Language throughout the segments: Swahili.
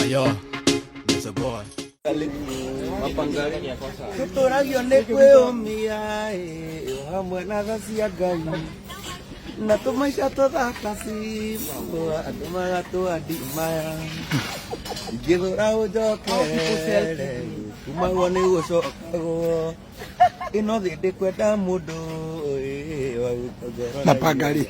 Yo, there's a boy. Tutoragio nĩ kwĩũmia hamwe na tha cia Ngai na tũmaica tũthaka cibo andũ magatũandimaya ingĩthũra ũnjokere kumagwo nĩ gũcokagwo ĩno thĩ ndĩkwenda mũndũ Mapangari.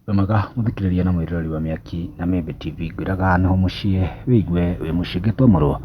Wemaga muthikiriria na mwirori wa Miaki na Mebe TV ngwiraga niho mucie wigue wi mucigitwo muro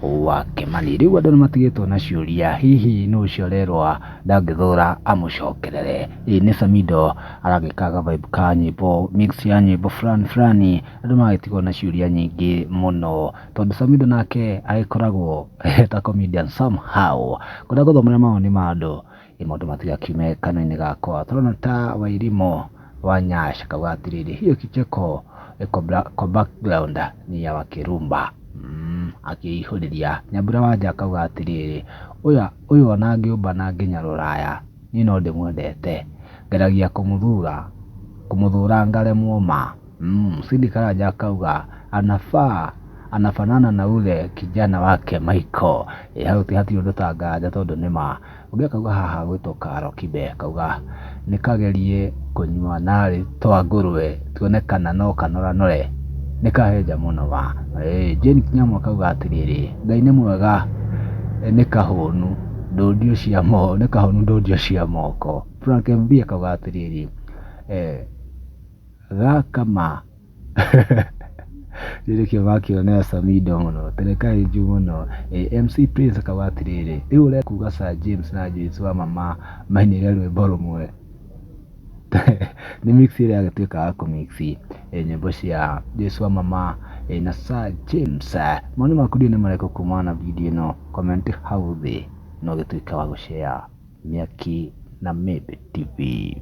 wa Kimani. Riu andu nimatigitwo na ciuria hihi no ciorerwa ndangithura amucokerere. Ni Samido aragikaga vibe ka nyimbo mix ya nyimbo fulani andu magitigwo na ciuria nyingi muno tondu Samido nake agikoragwo ta comedian somehow kuna guthomera mawoni ma andu maundu matigakiume kanua-ini gakwa turona ta Wairimo Wanyasha kauga atiriri hiyo kicheko iko background ni ya Wakirumba akihuriria Nyambura Wanja kauga atiriri uyu ona ngiumba na nginya Ruraya ni no ndimwendete ngeragia kumuthura ngaremwo ma Sindi Karanja kauga anafanana na ule kijana wake Michael hati undu tanganja tondu nima ungi kauga haha gwitwo Karo Kibe kauga nikagerie kunywa nari twa ngurwe tuonekana no kanora nore nikaheja muno wa Jane Kinyamwa kauga atiriri Ngai ni mwega nikahunu ndodio cia moko Frank Mbia kauga atiriri gakama Dirikio makionea Samido muno terekai ju muno MC Prince kauga atiriri riu ure kuga Sir James na Joyce wa mama mainire rwimbo rumwe ni mix ile agituika ku mix nyimbo cia Joyce wa mama na Sir James. Maoni maku ni mareko kumana video no comment hau thi no gituika wa gushare Miaki na Mebe TV.